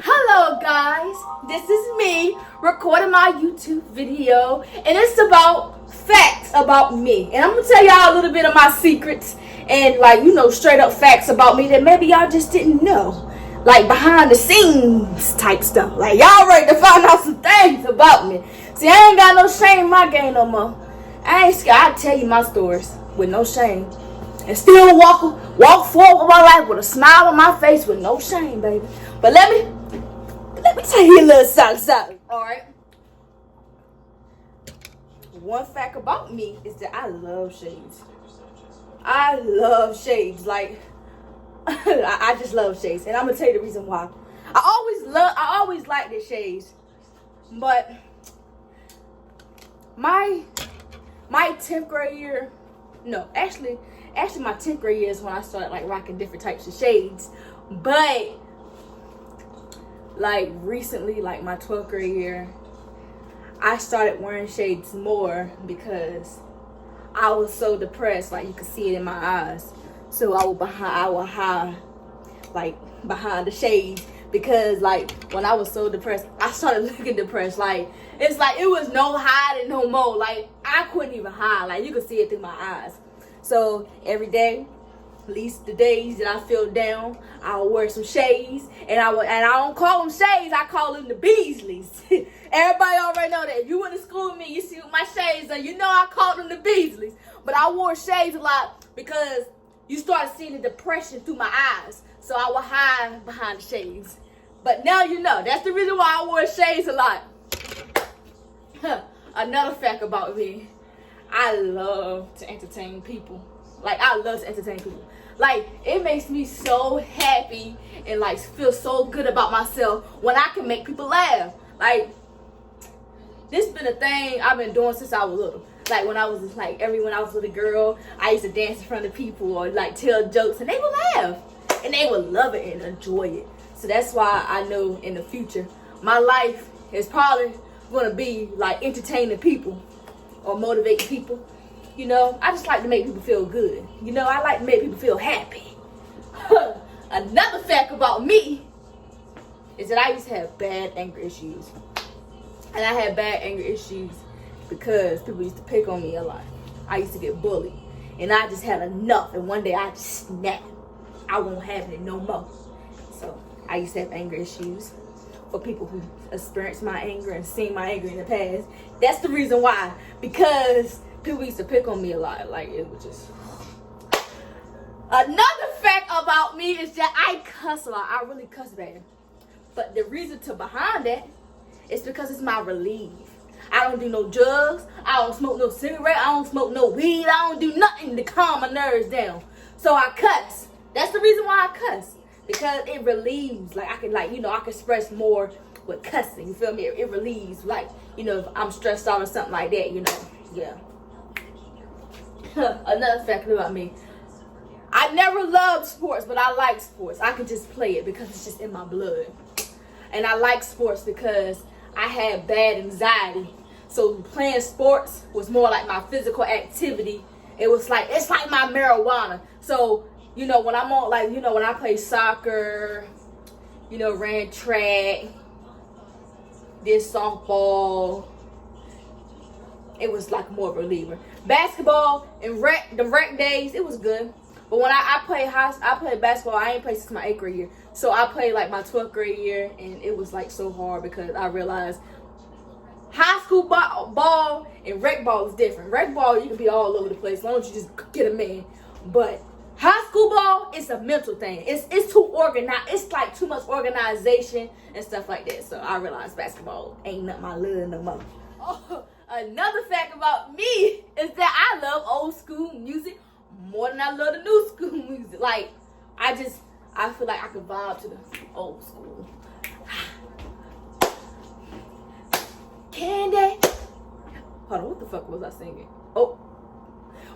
Hello guys, this is me recording my YouTube video, and it's about facts about me. And I'm gonna tell y'all a little bit of my secrets and straight up facts about me that maybe y'all just didn't know. Like behind the scenes type stuff. Like y'all ready to find out some things about me. See, I ain't got no shame in my game no more. I ain't scared. I tell you my stories with no shame. And still walk forward with my life with a smile on my face with no shame, baby. But let me tell you a little something. Alright. One fact about me is that I love shades. I love shades. Like I just love shades. And I'm gonna tell you the reason why. I always liked the shades. But my 10th grade year, no, actually my 10th grade year is when I started like rocking different types of shades. But like recently, like my 12th grade year, I started wearing shades more because I was so depressed. Like you could see it in my eyes. So I would hide like behind the shades because like when I was so depressed, I started looking depressed. Like it's like it was no hiding no more. Like I couldn't even hide. Like you could see it through my eyes. So every day, at least the days that I feel down, I'll wear some shades, and I don't call them shades, I call them the Beasleys. Everybody already know that. If you went to school with me, you see what my shades are, you know I call them the Beasleys. But I wore shades a lot because you started seeing the depression through my eyes, so I would hide behind the shades. But now you know, that's the reason why I wore shades a lot. Another fact about me, I love to entertain people. Like, I love to entertain people. Like, it makes me so happy and, like, feel so good about myself when I can make people laugh. Like, this been a thing I've been doing since I was little. Like, when I was a little girl, I used to dance in front of people or, like, tell jokes, and they would laugh. And they would love it and enjoy it. So that's why I know in the future, my life is probably going to be, like, entertaining people or motivating people. You know, I just like to make people feel good. You know, I like to make people feel happy. Another fact about me is that I used to have bad anger issues. And I had bad anger issues because people used to pick on me a lot. I used to get bullied. And I just had enough. And one day I just snapped. I won't have it no more. So I used to have anger issues. For people who experienced my anger and seen my anger in the past. That's the reason why. Because people used to pick on me a lot. Like, it was just... Another fact about me is that I cuss a lot. I really cuss bad. But the reason behind that is because it's my relief. I don't do no drugs. I don't smoke no cigarette. I don't smoke no weed. I don't do nothing to calm my nerves down. So I cuss. That's the reason why I cuss. Because it relieves. Like, I can, I can express more with cussing. You feel me? It relieves. Like, if I'm stressed out or something like that, Yeah. Another fact about me. I never loved sports, but I like sports. I can just play it because it's just in my blood. And I like sports because I had bad anxiety. So playing sports was more like my physical activity. It's like my marijuana. So, when I'm on, when I play soccer, ran track, did softball, it was like more of a reliever. Basketball and the rec days, it was good. But when I played basketball, I ain't played since my 8th grade year. So I played like my 12th grade year, and it was like so hard because I realized high school ball and rec ball is different. Rec ball, you can be all over the place as long as you just get a man. But high school ball, it's a mental thing. It's too organized. It's like too much organization and stuff like that. So I realized basketball ain't nothing I love no more. Oh, another fact about me is that I love old school music more than I love the new school music. Like, I feel like I could vibe to the old school. Candy. Hold on, what the fuck was I singing? Oh.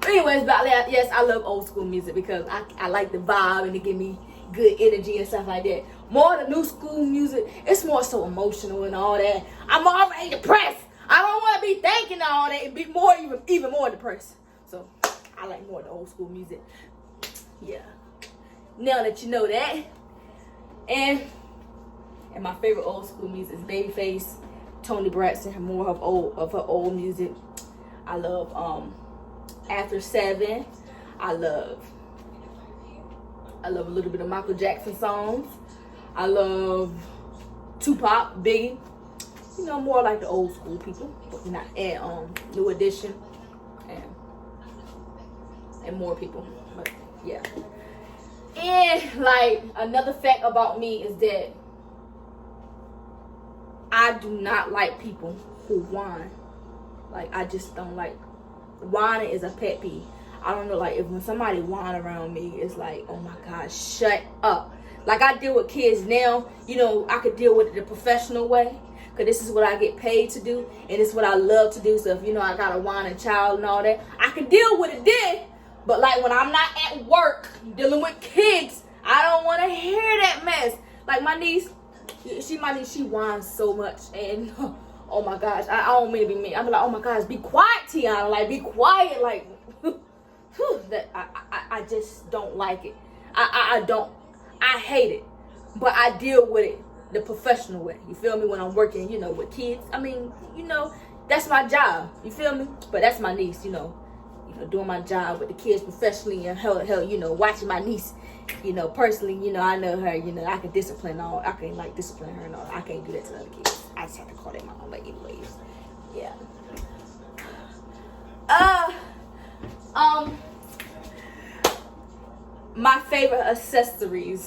Anyways, but yes, I love old school music because I like the vibe and it give me good energy and stuff like that. More the new school music, it's more so emotional and all that. I'm already depressed. I don't want to be thinking all that and be even more depressed. So I like more the old school music. Yeah. Now that you know that. And And my favorite old school music is Babyface, Toni Braxton, more of her old music. I love After 7. I love a little bit of Michael Jackson songs. I love Tupac, Biggie. You know, more like the old school people, but not and New Edition and more people. But yeah. And like another fact about me is that I do not like people who whine. Like, I just don't like. Whining is a pet peeve. I don't know, like, if when somebody whine around me, it's like, oh my God, shut up. Like, I deal with kids now, you know, I could deal with it the professional way, because this is what I get paid to do, and it's what I love to do. So if, you know, I got a whining child and all that, I can deal with it then. But like, when I'm not at work dealing with kids, I don't want to hear that mess. Like, my niece, she whines so much, and oh my gosh, I don't mean to be mean. I'm like, oh my gosh, be quiet, Tiana. Like, be quiet. Like, that I just don't like it. I don't. I hate it. But I deal with it the professional way. You feel me? When I'm working, you know, with kids. I mean, you know, that's my job. You feel me? But that's my niece, you know, doing my job with the kids professionally and hell, you know, watching my niece, you know, personally, you know, I know her, you know, I can discipline her and all. I can't do that to other kids. I just have to call them my own, but anyways, yeah. My favorite accessories.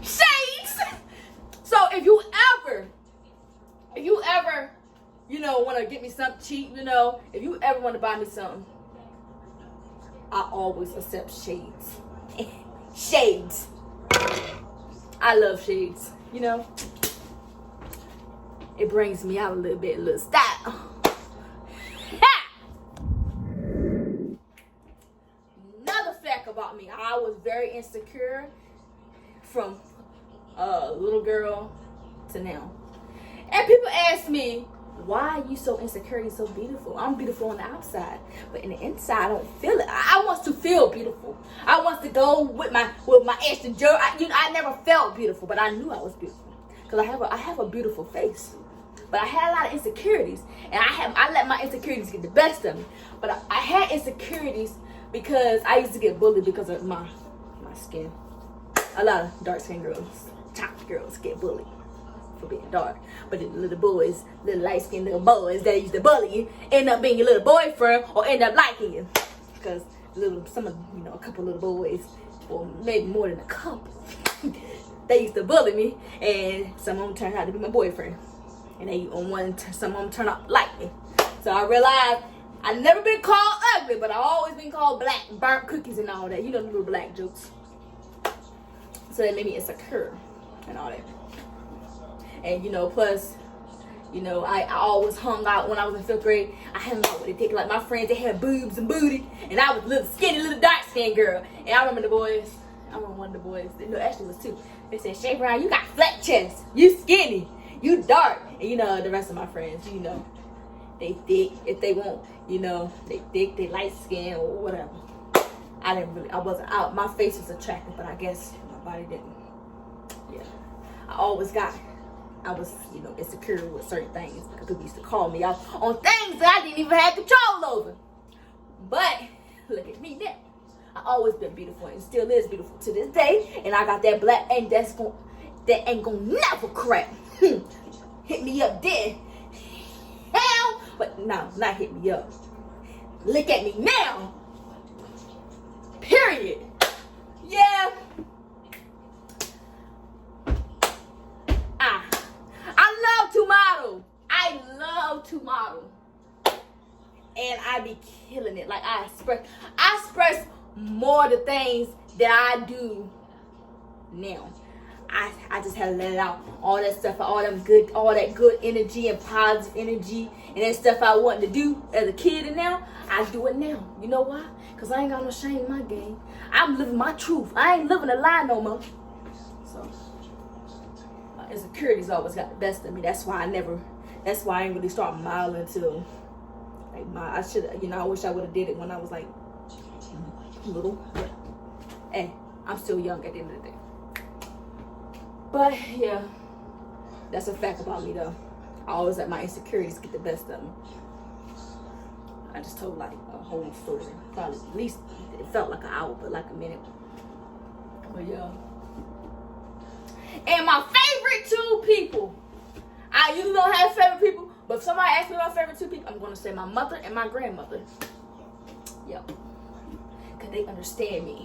Shades! So if you ever, you know, want to get me something cheap, you know, if you ever want to buy me something, I always accept shades. Shades. I love shades, you know. It brings me out a little style. Another fact about me, I was very insecure from little girl to now. And people ask me, why are you so insecure and so beautiful? I'm beautiful on the outside, but in the inside, I don't feel it. I want to feel beautiful. I want to go with my extra joy. I never felt beautiful, but I knew I was beautiful because I have a beautiful face. But I had a lot of insecurities, and I let my insecurities get the best of me. But I had insecurities because I used to get bullied because of my skin. A lot of dark skinned girls, chocolate girls, get bullied for being dark. But the little light skinned little boys that used to bully you end up being your little boyfriend or end up liking you. Because a couple little boys, or maybe more than a couple, they used to bully me, and some of them turned out to be my boyfriend. And some of them turned out like me. So I realized I never been called ugly, but I always been called black, burnt cookies and all that. You know the little black jokes. So that made me insecure and all that. And, you know, plus, you know, I always hung out when I was in 5th grade. I hung out with the dick. Like, my friends, they had boobs and booty. And I was a little skinny, little dark-skinned girl. And I remember one of the boys, no, actually it was 2. They said, Shay Brown, you got flat chest. You skinny. You dark. And, you know, the rest of my friends, you know, they thick. If they want, you know, they thick, they light skin or whatever. I wasn't out. My face was attractive, but I guess my body didn't. Yeah. I was, you know, insecure with certain things because people used to call me out on things that I didn't even have control over. But look at me now. I always been beautiful and still is beautiful to this day. And I got that black, and that ain't gonna never crack. Hit me up then. Hell, but no, not hit me up. Look at me now. Period. Yeah. I love to model. And I be killing it. Like, I express more the things that I do now. I just had to let it out. All that stuff, all that good energy and positive energy and that stuff I wanted to do as a kid, and now I do it now. You know why? Because I ain't got no shame in my game. I'm living my truth. I ain't living a lie no more. So insecurities always got the best of me. That's why I ain't really start modeling until like I wish I would have did it when I was like little. But hey, I'm still young at the end of the day. But yeah, that's a fact about me though. I always let my insecurities get the best of me. I just told like a whole story. Probably at least it felt like an hour, but like a minute. But yeah. And my favorite two people. I usually don't have favorite people, but if somebody asks me my favorite two people, I'm gonna say my mother and my grandmother. Yep. Cause they understand me.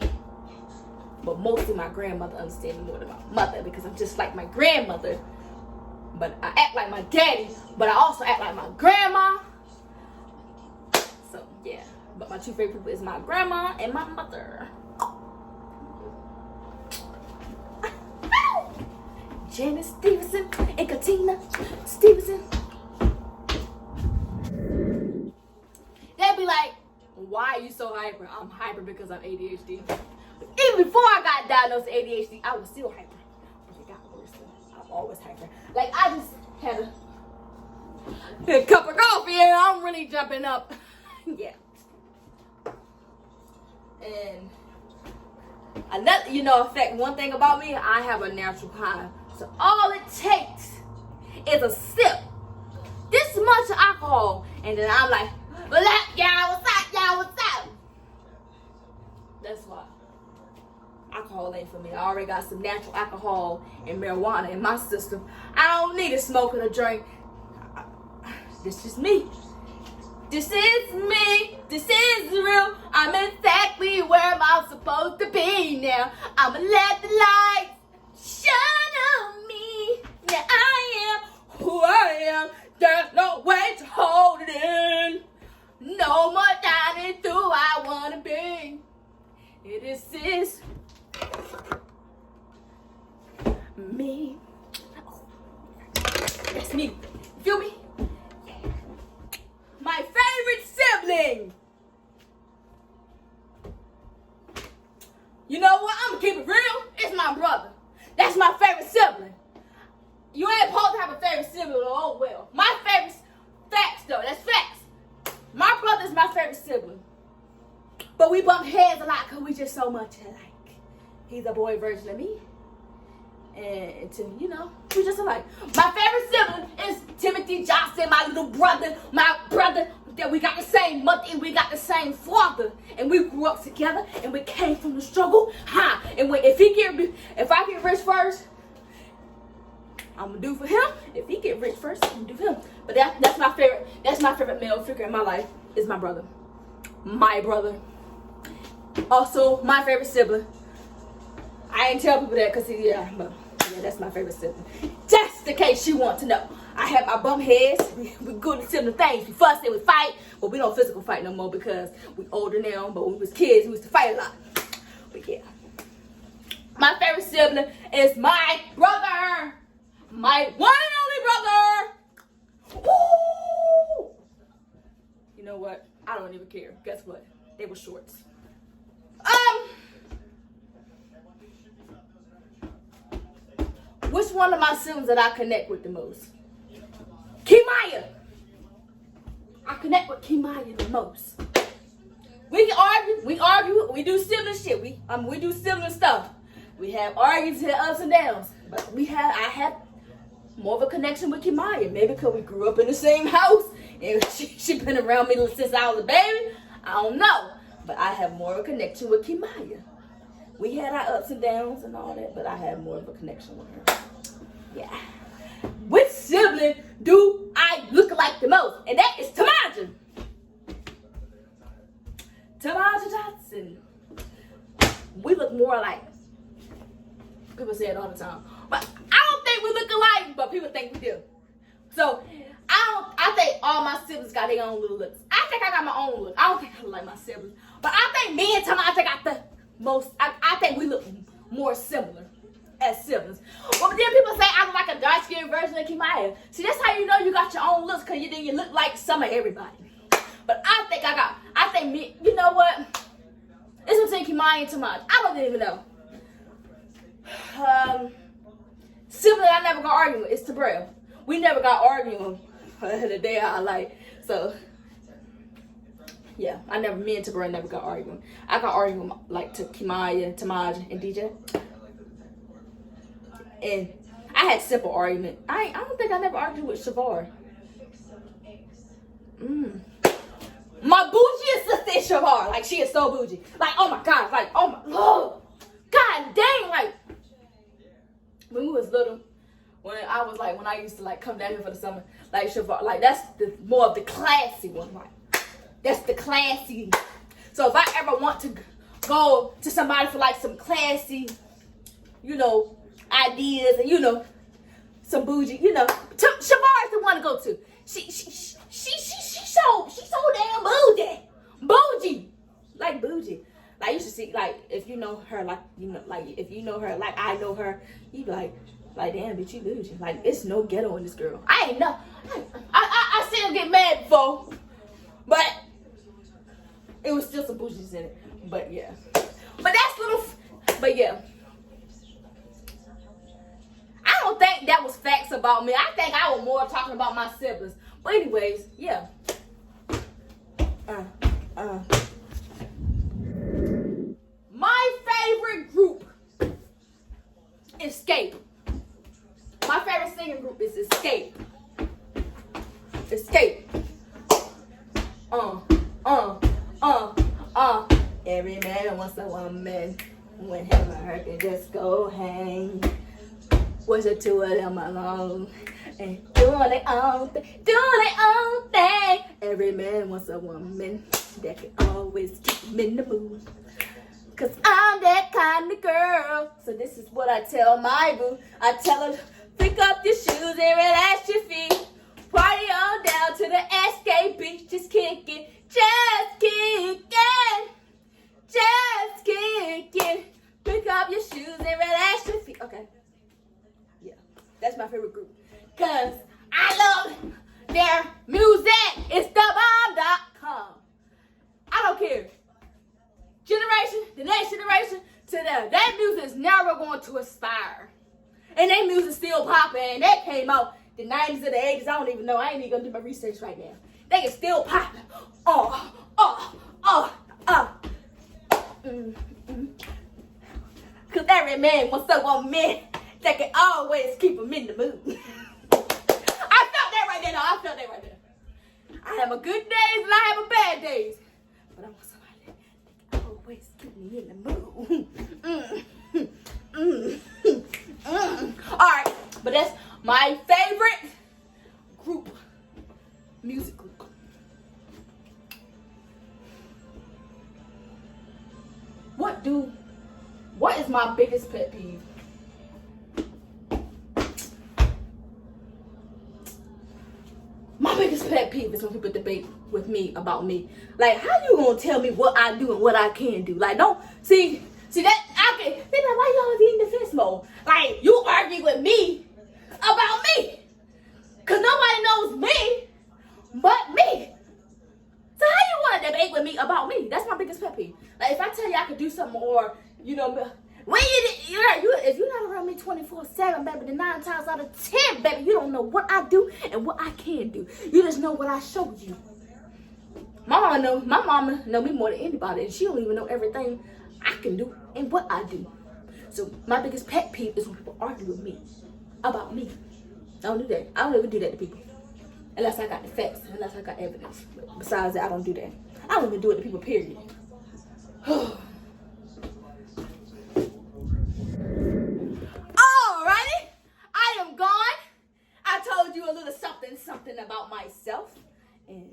But mostly my grandmother understands me more than my mother because I'm just like my grandmother. But I act like my daddy, but I also act like my grandma. So yeah. But my two favorite people is my grandma and my mother. Janice Stevenson and Katina Stevenson. They'll be like, why are you so hyper? I'm hyper because I'm ADHD. But even before I got diagnosed with ADHD, I was still hyper. But it got worse though. I'm always hyper. Like I just had a cup of coffee and I'm really jumping up. Yeah. And another, in fact, one thing about me, I have a natural high. So all it takes is a sip, this much alcohol, and then I'm like, what's up, y'all? What's up, y'all? What's up? That's why alcohol ain't for me. I already got some natural alcohol and marijuana in my system. I don't need to smoke or drink. This is me. This is me. This is real. I'm exactly where I'm supposed to be now. I'ma let the lights shine on me. Now I am who I am. There's no way to hold it in. No more doubting who I wanna be. This is me. That's me. Feel me? Yeah. My favorite sibling. You know what? I'm gonna keep it real. It's my brother. That's my favorite sibling. You ain't supposed to have a favorite sibling, oh well. My favorite, facts though, that's facts. My brother's my favorite sibling. But we bump heads a lot because we just so much alike. He's a boy version of me. And we just alike. My favorite sibling is Timothy Johnson, my little brother. My brother, that we got the same mother and we got the same father. And we grew up together and we came from the struggle. And if I get rich first, I'm gonna do for him. If he get rich first, I'm gonna do for him. But that's my favorite male figure in my life is my brother. My brother. Also, my favorite sibling. I ain't tell people that because but that's my favorite sibling. Just in case you want to know. I have my bump heads. We good at sibling things. We fuss and we fight, but we don't physical fight no more because we older now. But when we was kids, we used to fight a lot. But yeah. My favorite sibling is my brother. My one and only brother. Woo! You know what? I don't even care. Guess what? They were shorts. Which one of my siblings that I connect with the most? Kimaya. I connect with Kimaya the most. We argue, we do sibling shit. We do sibling stuff. We have arguments and ups and downs. But I have more of a connection with Kimaya. Maybe because we grew up in the same house and she been around me since I was a baby. I don't know. But I have more of a connection with Kimaya. We had our ups and downs and all that, but I have more of a connection with her. Yeah. Which sibling do I look like the most? And that is Tamaja. Tamaja Johnson. We look more alike. People say it all the time. But I don't think we look alike, but people think we do. So, I think all my siblings got their own little looks. I think I got my own look. I don't think I look like my siblings. But I think me and Tamaja got the most, I think we look more similar as siblings. But then people say I look like a dark-skinned version of Kimaya. See, that's how you know you got your own looks, because you look like some of everybody. But I think me, you know what? It's between Kimaya and Tamaja. I don't even know. Sibling I never got arguing with is Tabrell. We never got arguing the day I like. So, yeah, me and Tabrell never got arguing. I got arguing like to Kimaya, Tamaja, and DJ. And I had simple argument. I don't think I never argued with Shavar. My bougie sister is Shavar. Like, she is so bougie. Like, oh my God. Like, oh my Lord. God dang. Like, when we was little, when I used to like come down here for the summer, like Shavar, like that's more of the classy one. Like, that's the classy. So if I ever want to go to somebody for like some classy, ideas and some bougie, Shavar is the one to go to. She so damn bougie, like bougie. Like you should see, like if you know her, like if you know her, like I know her, you be like damn bitch, you bougie. Like it's no ghetto in this girl. I ain't know. I still get mad before, but it was still some bougies in it. But yeah, but yeah. I don't think that was facts about me. I think I was more talking about my siblings. But anyways, yeah. My favorite group, Escape. My favorite singing group is Escape. Escape. Every man wants a woman. When him or her can just go hang. Was the two of them alone and doing their own thing. Every man wants a woman that can always keep him in the mood. Cause I'm that kind of girl. So this is what I tell my boo. I tell her, pick up your shoes and relax your feet. Party on down to the Shay'Beezy. Just kick it. Just kick it. Just kick it. Pick up your shoes and relax your feet. Okay. Yeah, that's my favorite group. Cause I love their music. It's thebomb.com. I don't care. The next generation, to them, that music is never going to expire. And their music still popping. That came out the 90s or the 80s. I don't even know. I ain't even gonna do my research right now. They is still popping. Cause every man wants a woman that can always keep him in the mood. I felt that right there. No, I felt that right there. I have a good days and I have a bad days. But I want somebody that can always keep me in the mood. Alright, but that's my favorite group. Music group. What is my biggest pet peeve? My biggest pet peeve is when people debate with me about me. Like, how you gonna tell me what I do and what I can do? Like, don't see that I can. They be like, why you always in defense mode? Like, you argue with me about me, cause nobody knows me but me. So how you want to debate with me about me? That's my biggest pet peeve. Like, if I tell you I could do something, or when if you're not around me 24/7, baby, then 9 times out of 10, baby, you don't know what I do and what I can do. You just know what I show you. My mama know me more than anybody, and she don't even know everything I can do and what I do. So my biggest pet peeve is when people argue with me about me. I don't do that. I don't ever do that to people. Unless I got the facts, unless I got evidence. But besides that, I don't do that. I don't even do it to people, period. Alrighty. I am gone. I told you a little something about myself. And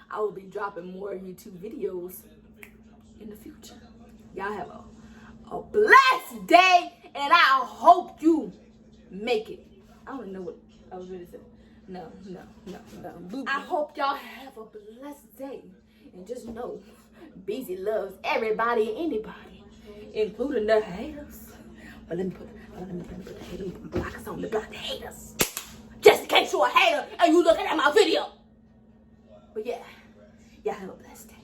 I will be dropping more YouTube videos in the future. Y'all have a blessed day. And I hope you make it. I don't know what I was really saying. No. I hope y'all have a blessed day. And just know, Beezy loves everybody and anybody, including the haters. But let me put the haters, blockers on the block the haters. Just in case you're a hater and you looking at my video. But yeah, y'all have a blessed day.